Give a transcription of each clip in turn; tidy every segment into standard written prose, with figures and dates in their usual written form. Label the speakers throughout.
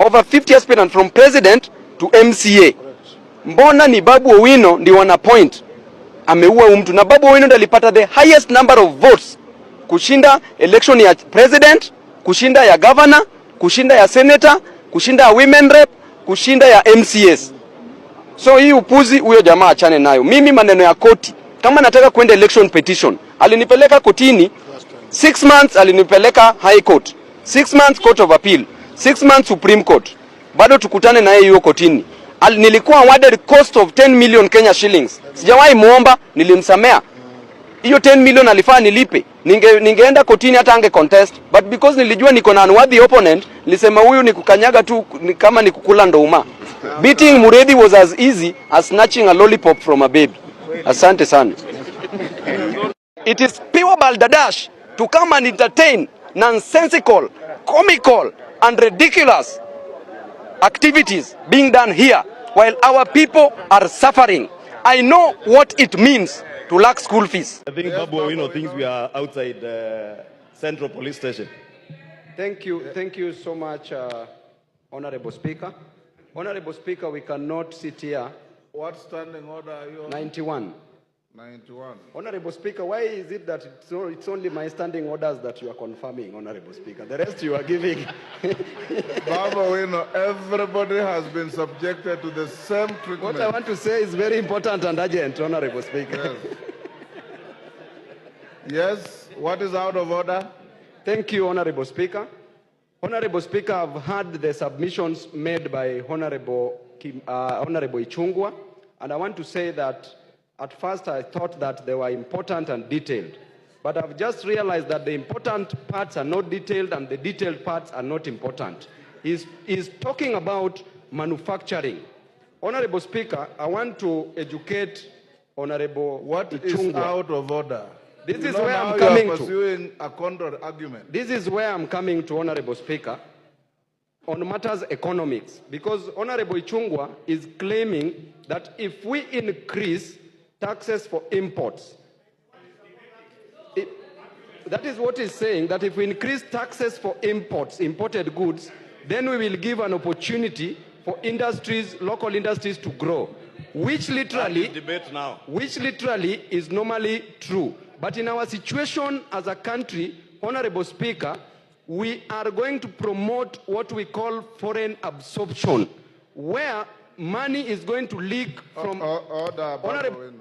Speaker 1: over 50 aspirants from president to MCA. Mbona ni Babu Owino ndi wana point ameua mtu, na Babu Owino ndiye alipata the highest number of votes kushinda election ya president, kushinda ya governor, kushinda ya senator, kushinda ya women rep, kushinda ya MCS. So hii upuzi huyo jamaa achane nayo. Mimi maneno ya koti, kama nataka kwenda election petition, alinipeleka kotini 6 months, alinipeleka high court 6 months, court of appeal 6 months, supreme court. Bado tukutane na yeye hiyo kotini. Nilikuwa awarded cost of 10 million Kenya shillings. Sijawahi muomba, nilimsamea. Hiyo 10 million alifaa nilipe. Ningeenda kotini hata ange contest, but because nilijua niko na unworthy opponent, nilisema huyu ni kukanyaga tu kama ni kukula ndoma. Beating Muredhi was as easy as snatching a lollipop from a baby. Asante sana. It is pure balderdash to come and entertain nonsensical, comical and ridiculous activities being done here while our people are suffering. I know what it means to lack school fees.
Speaker 2: I think Babu Owino thinks we are outside Central Police Station.
Speaker 1: Thank you so much, Honorable Speaker. Honorable Speaker, we cannot sit here.
Speaker 3: What standing order are you on?
Speaker 1: 91.
Speaker 3: 91.
Speaker 1: Honorable Speaker, why is it that it's only my standing orders that you are confirming, Honorable Speaker? The rest you are giving.
Speaker 3: Babu Owino, everybody has been subjected to the same treatment.
Speaker 1: What I want to say is very important and urgent, Honorable Speaker.
Speaker 3: Yes, what is out of order?
Speaker 1: Thank you, Honorable Speaker. Honorable Speaker, I've heard the submissions made by Honorable Ichung'wah, and I want to say that at first I thought that they were important and detailed, but I've just realized that the important parts are not detailed and the detailed parts are not important. He's talking about manufacturing. Honorable Speaker, I want to educate Honorable
Speaker 3: What
Speaker 1: Ichung'wah.
Speaker 3: is out of order?
Speaker 1: This is where I'm coming to.
Speaker 3: Pursuing a counter argument.
Speaker 1: This is where I'm coming to, Honorable Speaker, on matters economics. Because Honorable Ichung'wah is claiming that if we increase taxes for imports, that is what he's saying, that if we increase taxes for imports, imported goods, then we will give an opportunity for industries, local industries to grow, which literally is normally true. But in our situation as a country, Honorable Speaker, we are going to promote what we call foreign absorption, where money is going to leak from...
Speaker 3: Order, Honorable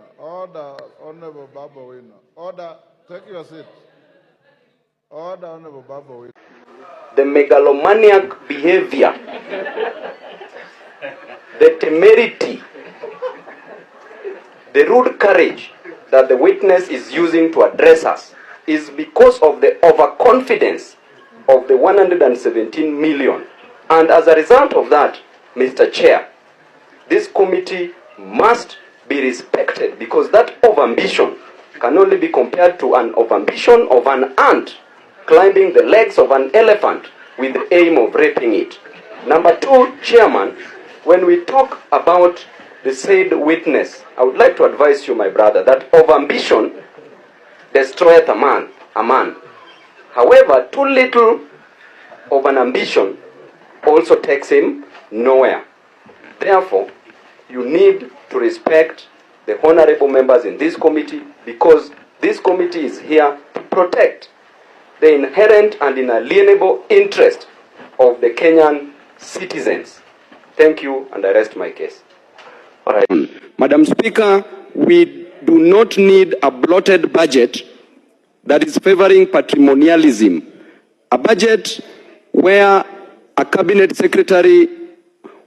Speaker 3: Babu Owino. Order, take your seat. Order, Honorable Babu Owino.
Speaker 1: The megalomaniac behavior, the temerity, the rude courage that the witness is using to address us is because of the overconfidence of the 117 million. And as a result of that, Mr. Chair, this committee must be respected, because that overambition can only be compared to an overambition of an ant climbing the legs of an elephant with the aim of raping it. Number two, Chairman, when we talk about the said witness, I would like to advise you, my brother, that overambition destroyeth a man. However, too little of an ambition also takes him nowhere. Therefore, you need to respect the honorable members in this committee, because this committee is here to protect the inherent and inalienable interest of the Kenyan citizens. Thank you, and I rest my case. All right. Madam Speaker, we do not need a bloated budget that is favoring patrimonialism. A budget where a cabinet secretary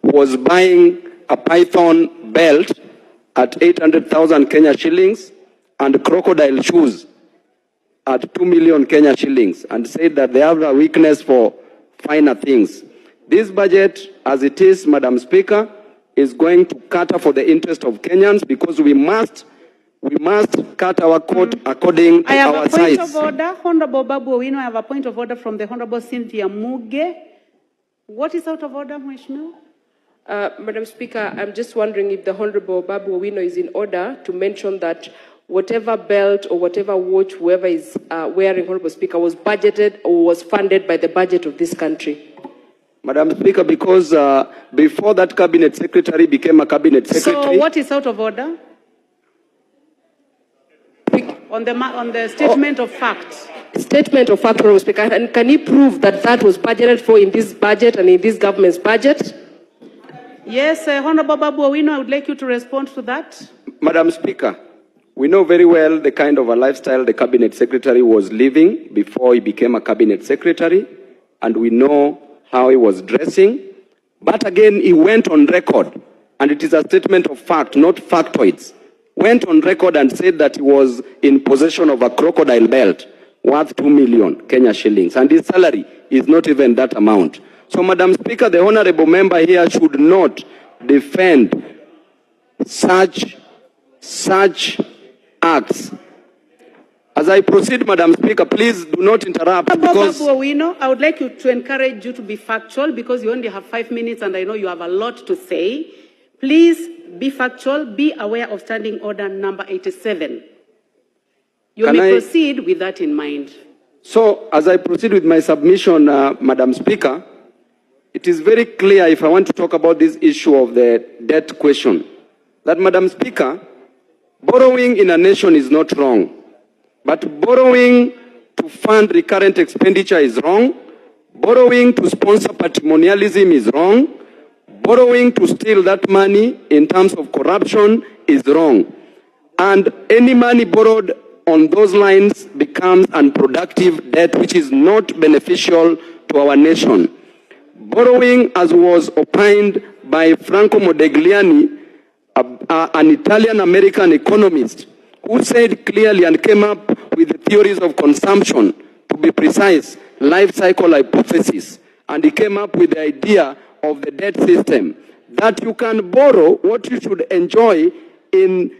Speaker 1: was buying a python belt at 800,000 Kenya shillings and crocodile shoes at 2 million Kenya shillings, and said that they have a weakness for finer things. This budget, as it is, Madam Speaker, is going to cater for the interest of Kenyans, because we must cut our coat according to our size.
Speaker 4: I have a point of order. Honorable Babu Owino, I have a point of order from the Honorable Cynthia Muge. What is out of order, Mheshimiwa?
Speaker 5: Madam Speaker, I'm just wondering if the Honorable Babu Owino is in order to mention that whatever belt or whatever watch whoever is wearing, Honorable Speaker, was budgeted or was funded by the budget of this country.
Speaker 1: Madam Speaker, because before that cabinet secretary became a cabinet secretary.
Speaker 4: So what is out of order? On the statement of fact.
Speaker 5: Statement of fact, Honourable Speaker. And can you prove that that was budgeted for in this budget and in this government's budget?
Speaker 4: Yes, Honourable Babu Owino, I would like you to respond to that.
Speaker 1: Madam Speaker, we know very well the kind of a lifestyle the cabinet secretary was living before he became a cabinet secretary, and we know how he was dressing. But again, he went on record, and it is a statement of fact, not factoids. Went on record and said that he was in possession of a crocodile belt worth 2 million Kenya shillings, and his salary is not even that amount. So, Madam Speaker, the honourable member here should not defend such acts. As I proceed, Madam Speaker, please do not interrupt. Because
Speaker 4: Babu Owino, I would like you to encourage you to be factual because you only have 5 minutes and I know you have a lot to say. Please be factual, be aware of standing order number 87. You may proceed with that in mind.
Speaker 1: So, as I proceed with my submission, Madam Speaker, it is very clear if I want to talk about this issue of the debt question, that, Madam Speaker, borrowing in a nation is not wrong. But borrowing to fund recurrent expenditure is wrong. Borrowing to sponsor patrimonialism is wrong. Borrowing to steal that money in terms of corruption is wrong. And any money borrowed on those lines becomes unproductive debt, which is not beneficial to our nation. Borrowing, as was opined by Franco Modigliani, an Italian-American economist, who said clearly and came up with the theories of consumption, to be precise, life cycle hypothesis. And he came up with the idea of the debt system, that you can borrow what you should enjoy in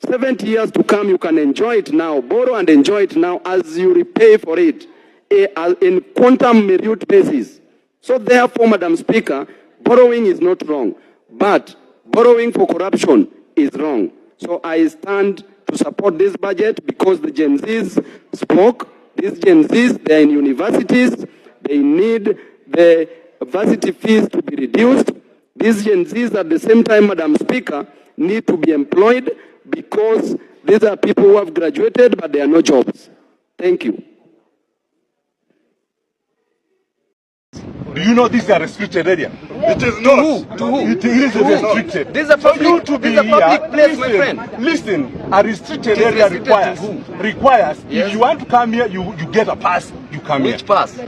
Speaker 1: 70 years to come. You can enjoy it now, borrow and enjoy it now as you repay for it in quantum minute basis. So therefore, Madam Speaker, borrowing is not wrong, but borrowing for corruption is wrong. So I stand to support this budget because the Gen Zs spoke. These Gen Zs, they're in universities. They need the varsity fees to be reduced. These Gen Zs at the same time, Madam Speaker, need to be employed because these are people who have graduated but there are no jobs. Thank you.
Speaker 6: Do you know this is a restricted area? It is not. To who? It is restricted.
Speaker 1: This is a public, place, my friend.
Speaker 6: Listen, a restricted area requires, if you want to come here, you get a pass, you come here.
Speaker 1: Which pass?